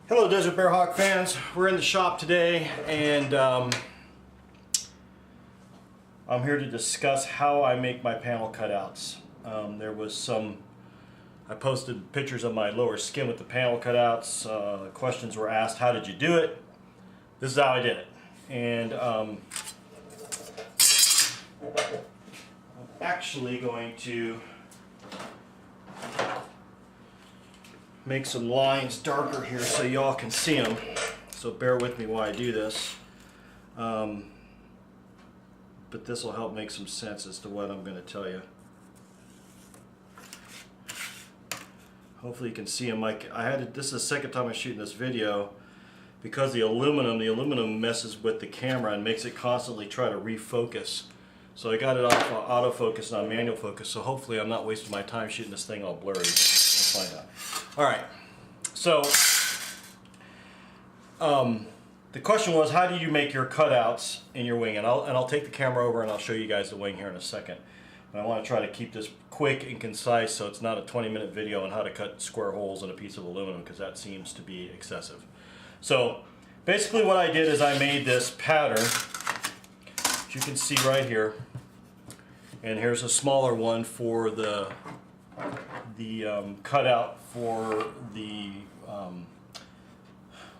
Hello Desert Bearhawk fans, we're in the shop today and I'm here to discuss how I make my panel cutouts. I posted pictures of my lower skin with the panel cutouts. Questions were asked, how did you do it? This is how I did it. And I'm actually going to make some lines darker here so y'all can see them, so bear with me while I do this, but this will help make some sense as to what I'm going to tell you. Hopefully you can see them. This is the second time I'm shooting this video because the aluminum messes with the camera and makes it constantly try to refocus. So I got it off autofocus and on manual focus, so hopefully I'm not wasting my time shooting this thing all blurry. We'll find out. Alright, so the question was, how do you make your cutouts in your wing? And I'll take the camera over and I'll show you guys the wing here in a second. And I want to try to keep this quick and concise so it's not a 20-minute video on how to cut square holes in a piece of aluminum, because that seems to be excessive. So basically what I did is I made this pattern, which you can see right here. And here's a smaller one for the cutout for the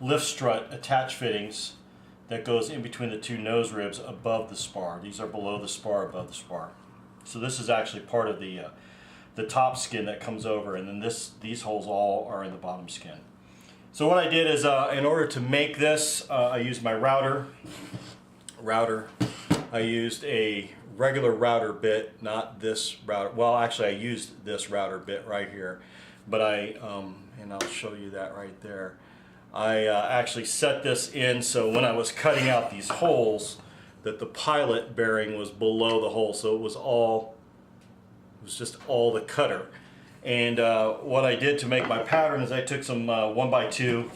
lift strut attach fittings that goes in between the two nose ribs above the spar. These are below the spar, above the spar. So this is actually part of the top skin that comes over, and then these holes all are in the bottom skin. So what I did is, in order to make this, I used my router. I used a regular router bit, not this router. Well, actually I used this router bit right here, but and I'll show you that right there. I actually set this in so when I was cutting out these holes that the pilot bearing was below the hole, so it was just all the cutter. And what I did to make my pattern is I took some 1x2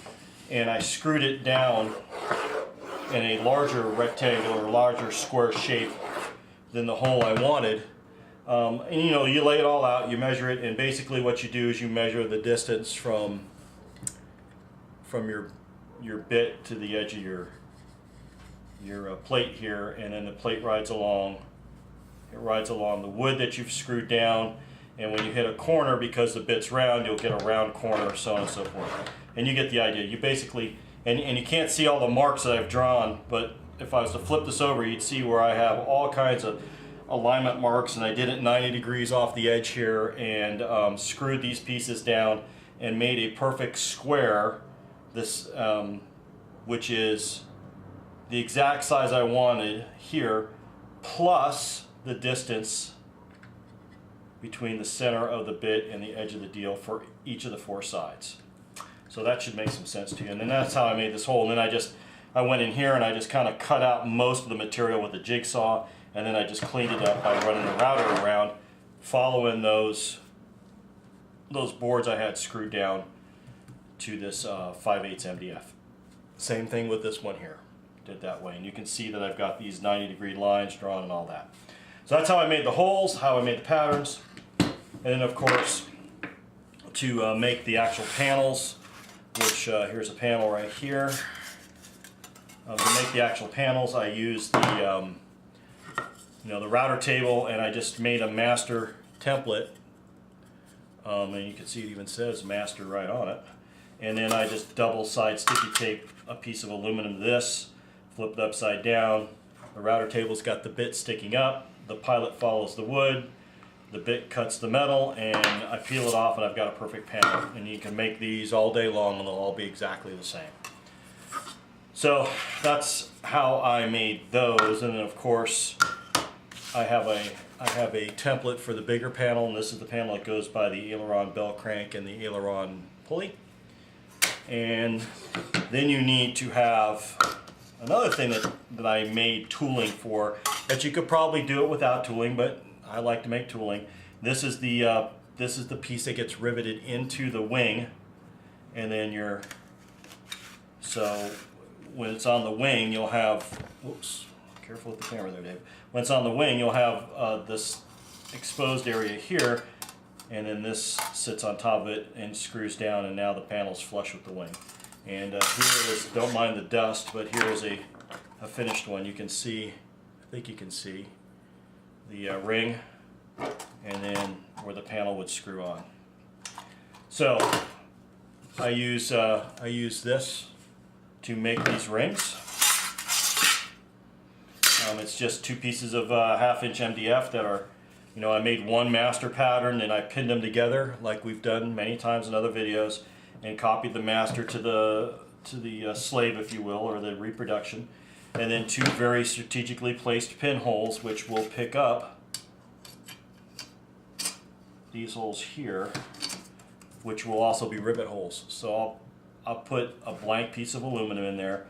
and I screwed it down in a larger rectangular, larger square shape than the hole I wanted. And you know, you lay it all out, you measure it, and basically what you do is you measure the distance from your bit to the edge of your plate here, and then the plate rides along. It rides along the wood that you've screwed down, and when you hit a corner, because the bit's round, you'll get a round corner, so on and so forth. And you get the idea. You basically, and you can't see all the marks that I've drawn, but if I was to flip this over, you'd see where I have all kinds of alignment marks, and I did it 90 degrees off the edge here, and screwed these pieces down and made a perfect square, this which is the exact size I wanted here, plus the distance between the center of the bit and the edge of the deal for each of the four sides. So that should make some sense to you. And then that's how I made this hole. And then I went in here and I just kind of cut out most of the material with a jigsaw, and then I just cleaned it up by running the router around, following those boards I had screwed down to this 5/8 MDF. Same thing with this one here. Did that way, and you can see that I've got these 90-degree lines drawn and all that. So that's how I made the holes, how I made the patterns, and then of course to make the actual panels, which here's a panel right here. To make the actual panels, I used the the router table, and I just made a master template, and you can see it even says master right on it. And then I just double-side sticky tape a piece of aluminum to this, flip it upside down. The router table's got the bit sticking up, the pilot follows the wood, the bit cuts the metal, and I peel it off and I've got a perfect panel. And you can make these all day long and they'll all be exactly the same. So that's how I made those. And then of course I have a template for the bigger panel, and this is the panel that goes by the aileron bell crank and the aileron pulley. And then you need to have another thing that I made tooling for, that you could probably do it without tooling, but I like to make tooling. This is the piece that gets riveted into the wing, and then so when it's on the wing, you'll have, whoops, careful with the camera there, Dave. When it's on the wing, you'll have this exposed area here, and then this sits on top of it and screws down, and now the panel's flush with the wing. And here is, don't mind the dust, but here is a finished one. You can see, I think you can see the ring, and then where the panel would screw on. So I use this to make these rings. It's just 2 pieces of 1/2 inch MDF that are, you know, I made one master pattern and I pinned them together like we've done many times in other videos, and copied the master to the slave, if you will, or the reproduction, and then 2 very strategically placed pinholes which will pick up these holes here, which will also be rivet holes. So I'll put a blank piece of aluminum in there,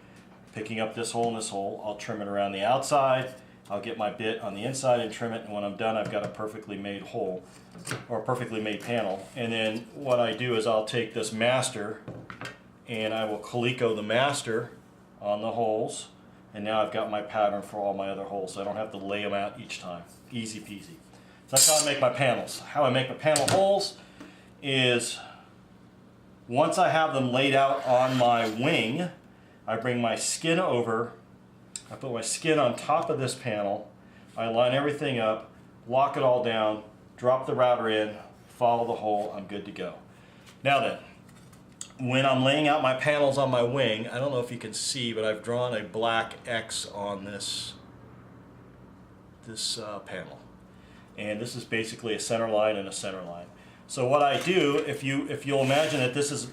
picking up this hole and this hole. I'll trim it around the outside. I'll get my bit on the inside and trim it, and when I'm done, I've got a perfectly made hole, or a perfectly made panel. And then what I do is I'll take this master and I will calico the master on the holes, and now I've got my pattern for all my other holes, so I don't have to lay them out each time. Easy peasy. So that's how I make my panels. How I make my panel holes is, once I have them laid out on my wing, I bring my skin over, I put my skin on top of this panel, I line everything up, lock it all down, drop the router in, follow the hole, I'm good to go. Now then, when I'm laying out my panels on my wing, I don't know if you can see, but I've drawn a black X on this panel. And this is basically a center line and a center line. So what I do, if you'll imagine that this is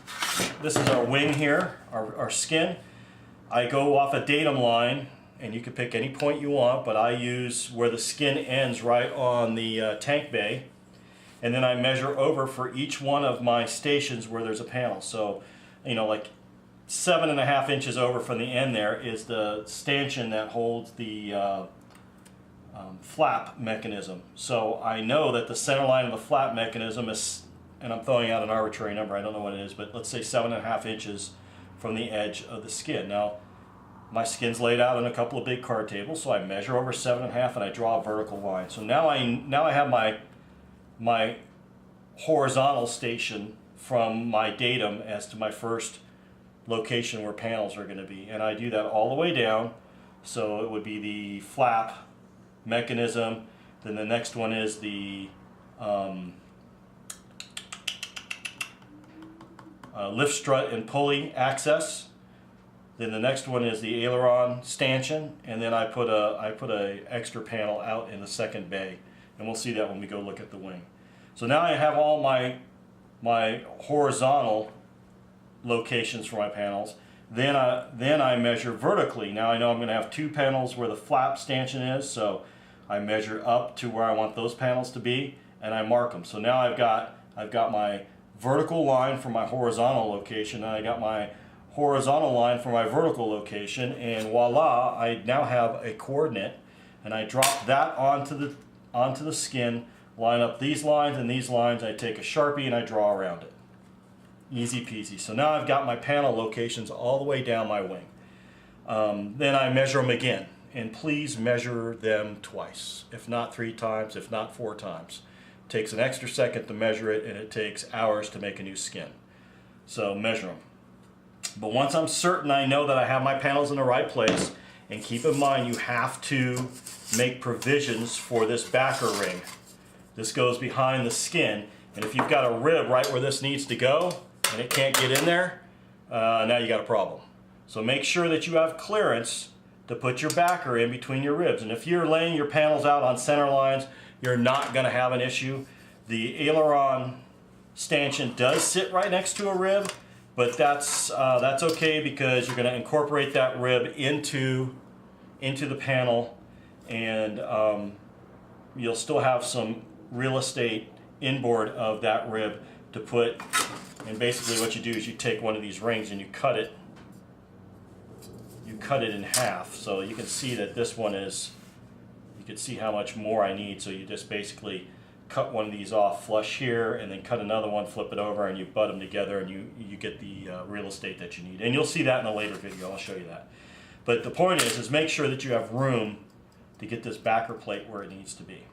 our wing here, our skin, I go off a datum line, and you can pick any point you want, but I use where the skin ends right on the tank bay, and then I measure over for each one of my stations where there's a panel. So, you know, like 7.5 inches over from the end there is the stanchion that holds the flap mechanism. So I know that the center line of the flap mechanism is, and I'm throwing out an arbitrary number, I don't know what it is, but let's say 7.5 inches from the edge of the skin. Now, my skin's laid out on a couple of big card tables, so I measure over 7.5 and I draw a vertical line. So now I have my horizontal station from my datum as to my first location where panels are going to be, and I do that all the way down. So it would be the flap mechanism, then the next one is the lift strut and pulley access. Then the next one is the aileron stanchion, and then I put a extra panel out in the second bay, and we'll see that when we go look at the wing. So now I have all my horizontal locations for my panels. Then I measure vertically. Now I know I'm going to have 2 panels where the flap stanchion is, so I measure up to where I want those panels to be, and I mark them. So now I've got my vertical line for my horizontal location, and I got my horizontal line for my vertical location, and voila, I now have a coordinate, and I drop that onto the skin, line up these lines and these lines, I take a Sharpie and I draw around it. Easy peasy. So now I've got my panel locations all the way down my wing. Then I measure them again, and please measure them twice, if not 3 times, if not 4 times. It takes an extra second to measure it, and it takes hours to make a new skin. So measure them. But once I'm certain I know that I have my panels in the right place, and keep in mind you have to make provisions for this backer ring. This goes behind the skin, and if you've got a rib right where this needs to go and it can't get in there, now you got a problem. So make sure that you have clearance to put your backer in between your ribs. And if you're laying your panels out on center lines, you're not going to have an issue. The aileron stanchion does sit right next to a rib, but that's okay, because you're going to incorporate that rib into the panel, and you'll still have some real estate inboard of that rib to put. And basically what you do is you take one of these rings and you cut it in half, so you can see that this one is, you can see how much more I need. So you just basically cut one of these off flush here, and then cut another one, flip it over, and you butt them together, and you get the real estate that you need. And you'll see that in a later video. I'll show you that. But the point is make sure that you have room to get this backer plate where it needs to be.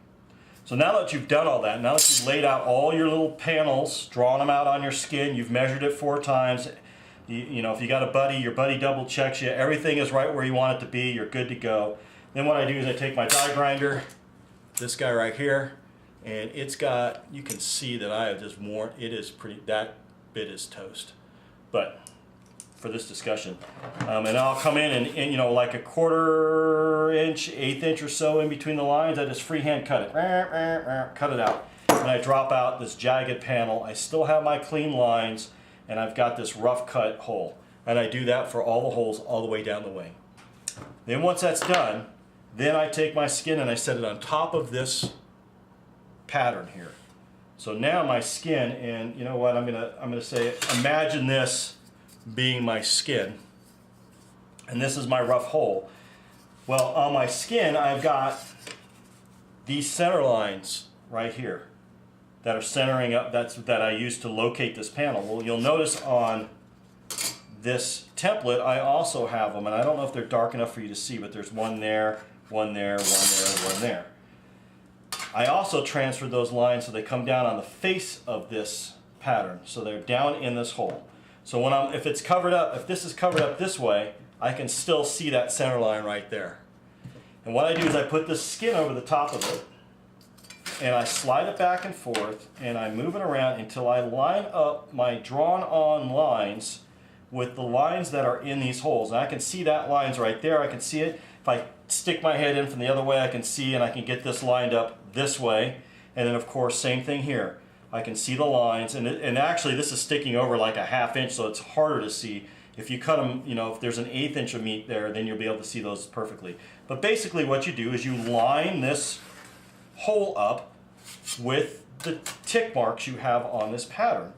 So now that you've done all that, now that you've laid out all your little panels, drawn them out on your skin, you've measured it 4 times, You know, if you got a buddy, your buddy double checks you, everything is right where you want it to be, you're good to go. Then what I do is I take my die grinder, this guy right here, and it's got, you can see that I have just worn, it is pretty, that bit is toast. But for this discussion, and I'll come in and you know, like a 1/4 inch, 1/8 inch or so in between the lines, I just freehand cut it, cut it out. And I drop out this jagged panel. I still have my clean lines, and I've got this rough cut hole. And I do that for all the holes all the way down the wing. Then once that's done, then I take my skin and I set it on top of this pattern here. So now my skin, and you know what, I'm gonna say, imagine this being my skin, and this is my rough hole. Well, on my skin, I've got these center lines right here that are centering up, that I use to locate this panel. Well, you'll notice on this template, I also have them, and I don't know if they're dark enough for you to see, but there's one there, one there, one there, one there. I also transferred those lines so they come down on the face of this pattern, so they're down in this hole. So when if it's covered up, if this is covered up this way, I can still see that center line right there. And what I do is I put this skin over the top of it, and I slide it back and forth, and I move it around until I line up my drawn on lines with the lines that are in these holes. And I can see that line's right there, I can see it. If I stick my head in from the other way, I can see, and I can get this lined up this way. And then of course, same thing here. I can see the lines, and actually this is sticking over like a 1/2 inch, so it's harder to see. If you cut them, you know, if there's an 1/8 inch of meat there, then you'll be able to see those perfectly. But basically what you do is you line this hole up with the tick marks you have on this pattern.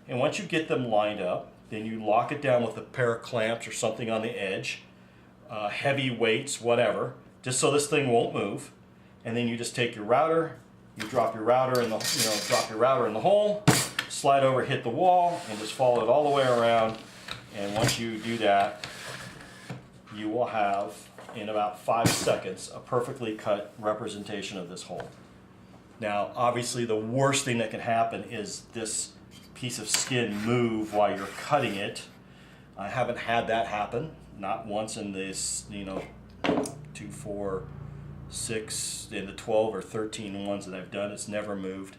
And once you get them lined up, then you lock it down with a pair of clamps or something on the edge, heavy weights, whatever, just so this thing won't move. And then you just take your router, you drop your router in the, drop your router in the hole, slide over, hit the wall, and just follow it all the way around. And once you do that, you will have, in about 5 seconds, a perfectly cut representation of this hole. Now, obviously, the worst thing that can happen is this piece of skin move while you're cutting it. I haven't had that happen, not once in this, 2, 4, 6, in the 12 or 13 ones that I've done. It's never moved.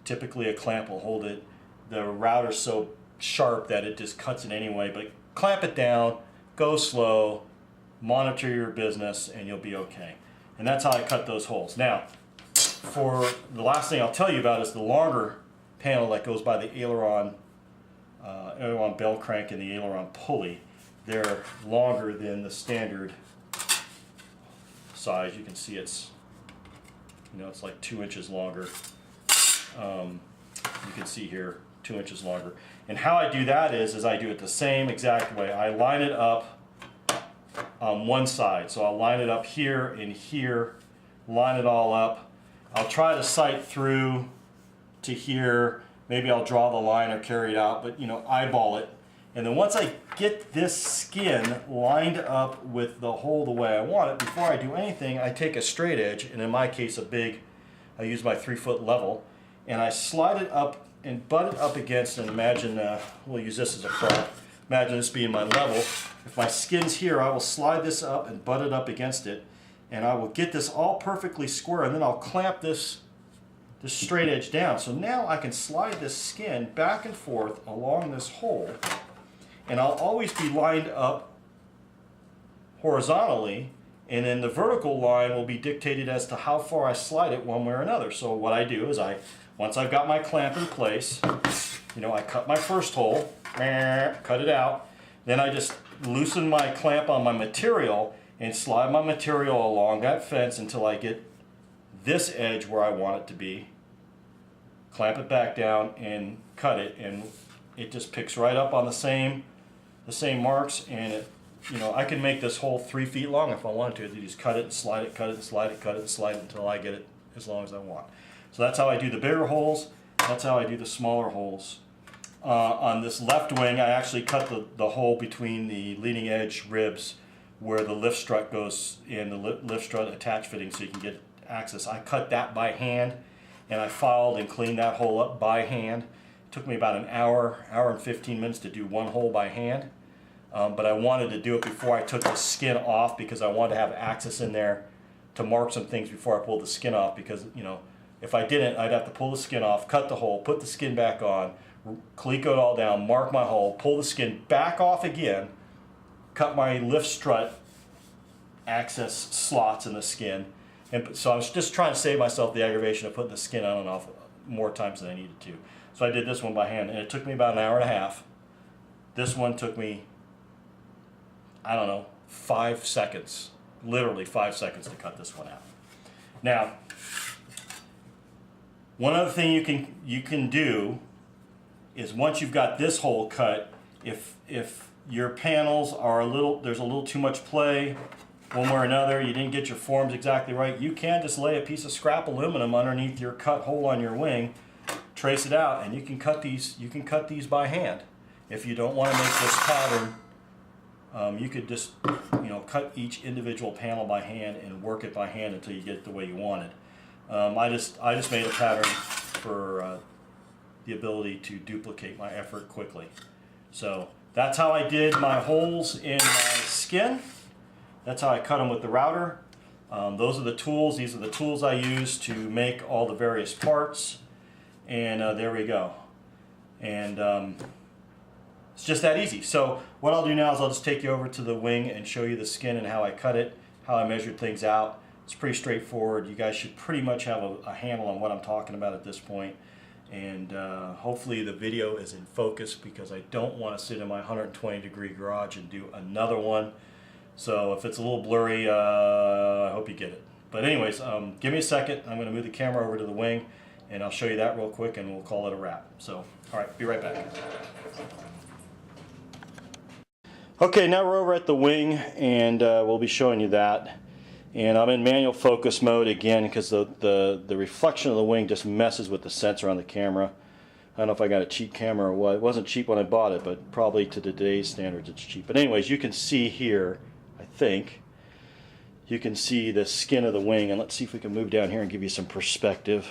Typically, a clamp will hold it. The router's so sharp that it just cuts it anyway, but clamp it down, go slow, monitor your business, and you'll be okay. And that's how I cut those holes. Now, for the last thing I'll tell you about is the longer panel that goes by the aileron, aileron bell crank and the aileron pulley. They're longer than the standard size. You can see it's, it's like 2 inches longer. You can see here, 2 inches longer. And how I do that is I do it the same exact way. I line it up on one side. So I'll line it up here and here, line it all up. I'll try to sight through to here. Maybe I'll draw the line or carry it out, but eyeball it. And then once I get this skin lined up with the hole the way I want it, before I do anything, I take a straight edge, and in my case I use my 3-foot level, and I slide it up and butt it up against, and imagine, we'll use this as a prop. Imagine this being my level. If my skin's here, I will slide this up and butt it up against it, and I will get this all perfectly square, and then I'll clamp this straight edge down. So now I can slide this skin back and forth along this hole, and I'll always be lined up horizontally, and then the vertical line will be dictated as to how far I slide it one way or another. So what I do is once I've got my clamp in place, I cut my first hole, cut it out, then I just loosen my clamp on my material and slide my material along that fence until I get this edge where I want it to be, clamp it back down and cut it, and it just picks right up on the same marks, and it, I can make this hole 3 feet long if I wanted to. You just cut it and slide it, cut it and slide it, cut it and slide it until I get it as long as I want. So that's how I do the bigger holes. That's how I do the smaller holes. On this left wing, I actually cut the hole between the leading edge ribs where the lift strut goes in, the lift strut attach fitting, so you can get access. I cut that by hand, and I filed and cleaned that hole up by hand. It took me about an hour and 15 minutes to do one hole by hand. but I wanted to do it before I took the skin off because I wanted to have access in there to mark some things before I pulled the skin off, because, you know, if I didn't, I'd have to pull the skin off, cut the hole, put the skin back on, cleco it all down, mark my hole, pull the skin back off again, cut my lift strut access slots in the skin. And so I was just trying to save myself the aggravation of putting the skin on and off more times than I needed to. So I did this one by hand, and it took me about an hour and a half. This one took me, I don't know, 5 seconds. Literally 5 seconds to cut this one out. Now, one other thing you can do is, once you've got this hole cut, if your panels are there's a little too much play one way or another, you didn't get your forms exactly right, you can just lay a piece of scrap aluminum underneath your cut hole on your wing, trace it out, and you can cut these by hand. If you don't want to make this pattern, you could just, you know, cut each individual panel by hand and work it by hand until you get it the way you want it. I just made a pattern for the ability to duplicate my effort quickly. So that's how I did my holes in my skin. That's how I cut them with the router. Those are the tools. These are the tools I use to make all the various parts. And there we go. And it's just that easy. So what I'll do now is I'll just take you over to the wing and show you the skin and how I cut it, how I measured things out. It's pretty straightforward. You guys should pretty much have a handle on what I'm talking about at this point. And hopefully the video is in focus, because I don't want to sit in my 120-degree garage and do another one. So if it's a little blurry, I hope you get it. But anyways, give me a second. I'm going to move the camera over to the wing, and I'll show you that real quick, and we'll call it a wrap. So, all right, be right back. Okay, now we're over at the wing, and we'll be showing you that. And I'm in manual focus mode again, because the reflection of the wing just messes with the sensor on the camera. I don't know if I got a cheap camera or what. It wasn't cheap when I bought it, but probably to today's standards it's cheap. But anyways, you can see here, I think, you can see the skin of the wing. And let's see if we can move down here and give you some perspective.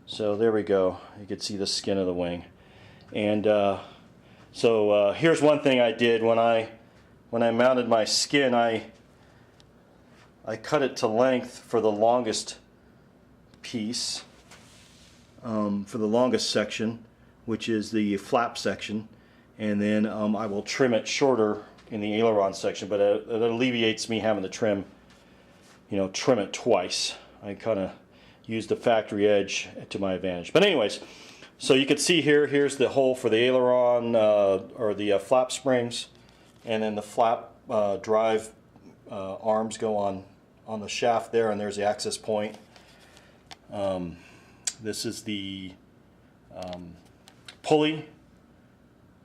So there we go. You can see the skin of the wing. And so here's one thing I did when I mounted my skin. I cut it to length for the longest piece, for the longest section, which is the flap section, and then I will trim it shorter in the aileron section. But it alleviates me having to trim it twice. I kind of use the factory edge to my advantage. But anyways, so you can see here's the hole for the aileron or the flap springs, and then the flap drive arms go on the shaft there, and there's the access point. This is the pulley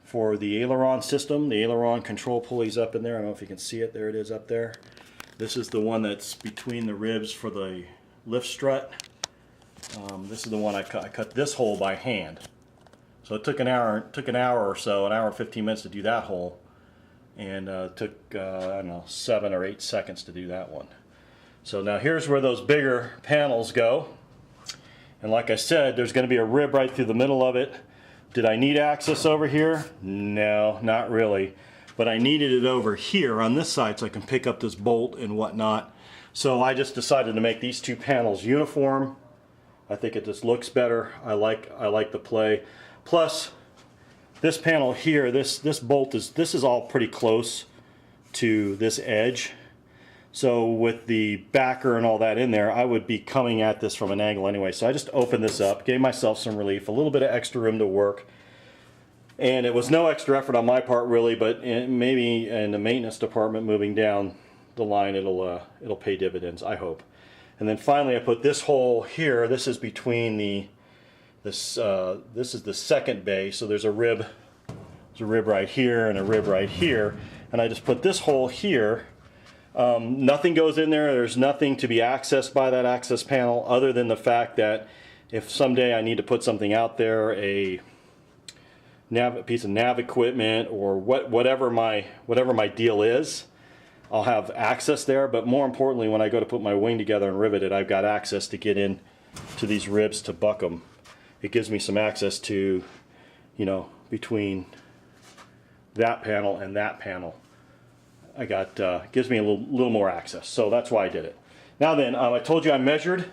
for the aileron system. The aileron control pulley's up in there. I don't know if you can see it. There it is up there. This is the one that's between the ribs for the lift strut. This is the one I cut this hole by hand. So it took an hour or so, an hour and 15 minutes to do that hole, and it took I don't know, 7 or 8 seconds to do that one. So now here's where those bigger panels go. And like I said, there's going to be a rib right through the middle of it. Did I need access over here? No, not really. But I needed it over here on this side so I can pick up this bolt and whatnot. So I just decided to make these two panels uniform. I think it just looks better. I like the play. Plus, this panel here, this bolt is all pretty close to this edge. So with the backer and all that in there, I would be coming at this from an angle anyway. So I just opened this up, gave myself some relief, a little bit of extra room to work. And it was no extra effort on my part really, but maybe in the maintenance department moving down the line, it'll pay dividends, I hope. And then finally I put this hole here. This is between this is the second bay, so there's a rib right here and a rib right here. And I just put this hole here. Nothing goes in there. There's nothing to be accessed by that access panel other than the fact that if someday I need to put something out there, a piece of nav equipment or whatever my deal is, I'll have access there. But more importantly, when I go to put my wing together and rivet it, I've got access to get in to these ribs to buck them. It gives me some access to, between that panel and that panel. I got gives me a little more access, so that's why I did it. Now then, I told you I measured.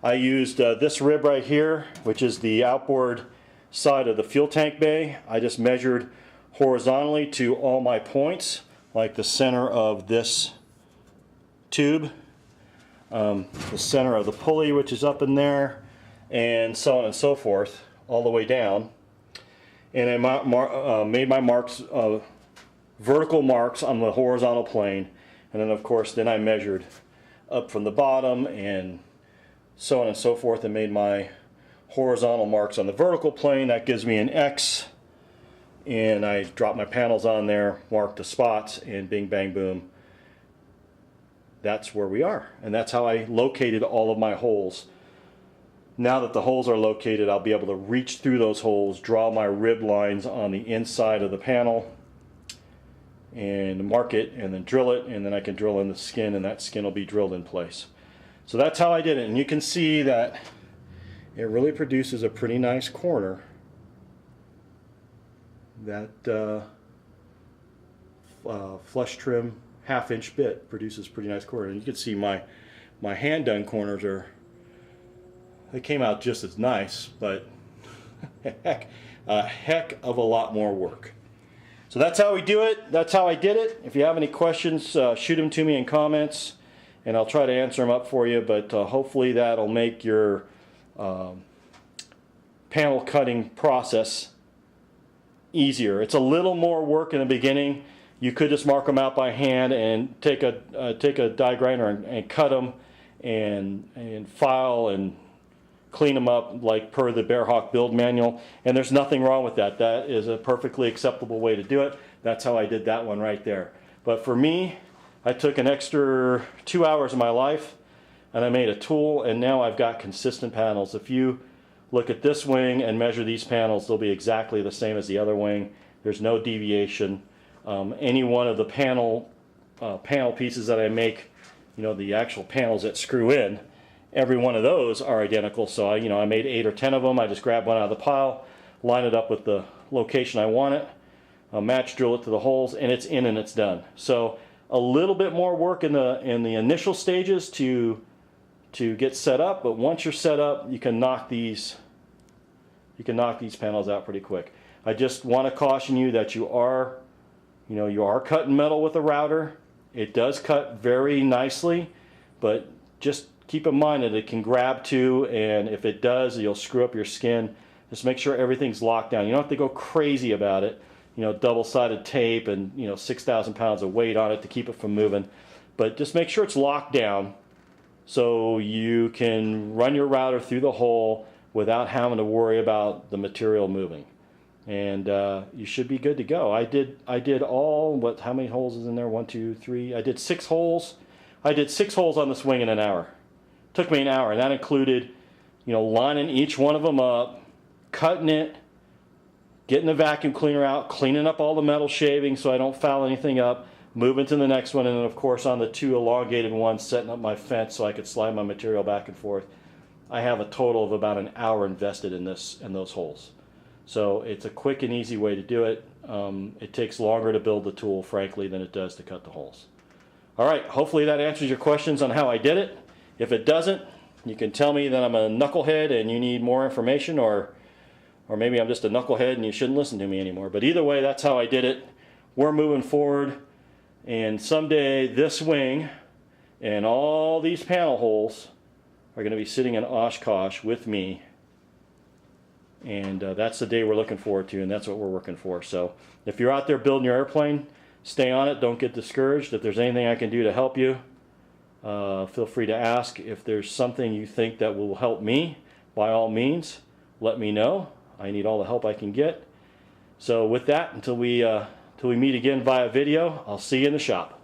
I used this rib right here, which is the outboard side of the fuel tank bay. I just measured horizontally to all my points, like the center of this tube, the center of the pulley, which is up in there, and so on and so forth, all the way down. And I made my marks, vertical marks on the horizontal plane, and then of course then I measured up from the bottom and so on and so forth, and made my horizontal marks on the vertical plane. That gives me an X, and I drop my panels on there, mark the spots, and bing bang boom, that's where we are. And that's how I located all of my holes. Now that the holes are located, I'll be able to reach through those holes, draw my rib lines on the inside of the panel, and mark it, and then drill it, and then I can drill in the skin, and that skin will be drilled in place. So that's how I did it, and you can see that it really produces a pretty nice corner. That flush trim 1/2 inch bit produces pretty nice corner, and you can see my hand done corners they came out just as nice, but a heck of a lot more work. So that's how we do it. That's how I did it. If you have any questions, shoot them to me in comments, and I'll try to answer them up for you. But hopefully that'll make your panel cutting process easier. It's a little more work in the beginning. You could just mark them out by hand and take a die grinder and cut them and file and clean them up like per the Bearhawk build manual, and there's nothing wrong with that. That is a perfectly acceptable way to do it. That's how I did that one right there. But for me, I took an extra 2 hours of my life and I made a tool, and now I've got consistent panels. If you look at this wing and measure these panels, they'll be exactly the same as the other wing. There's no deviation. Any one of the panel pieces that I make, you know, the actual panels that screw in, every one of those are identical. So I made 8 or 10 of them. I just grab one out of the pile, line it up with the location I want it, match drill it to the holes, and it's in and it's done. So a little bit more work in the initial stages to get set up, but once you're set up, you can knock these panels out pretty quick. I just want to caution you that you are cutting metal with a router. It does cut very nicely, but just keep in mind that it can grab too, and if it does, you'll screw up your skin. Just make sure everything's locked down. You don't have to go crazy about it. Double-sided tape and 6,000 pounds of weight on it to keep it from moving. But just make sure it's locked down so you can run your router through the hole without having to worry about the material moving. And you should be good to go. I did how many holes is in there? 1, 2, 3. I did 6 holes. I did 6 holes on this wing in an hour. Took me an hour, and that included, lining each one of them up, cutting it, getting the vacuum cleaner out, cleaning up all the metal shavings so I don't foul anything up, moving to the next one, and then of course on the 2 elongated ones, setting up my fence so I could slide my material back and forth. I have a total of about an hour invested in those holes. So it's a quick and easy way to do it. It takes longer to build the tool, frankly, than it does to cut the holes. All right, hopefully that answers your questions on how I did it. If it doesn't, you can tell me that I'm a knucklehead and you need more information, or maybe I'm just a knucklehead and you shouldn't listen to me anymore. But either way, that's how I did it. We're moving forward, and someday this wing and all these panel holes are going to be sitting in Oshkosh with me, and that's the day we're looking forward to, and that's what we're working for. So if you're out there building your airplane, stay on it. Don't get discouraged. If there's anything I can do to help you, feel free to ask. If there's something you think that will help me, by all means, let me know. I need all the help I can get. So with that, until we meet again via video, I'll see you in the shop.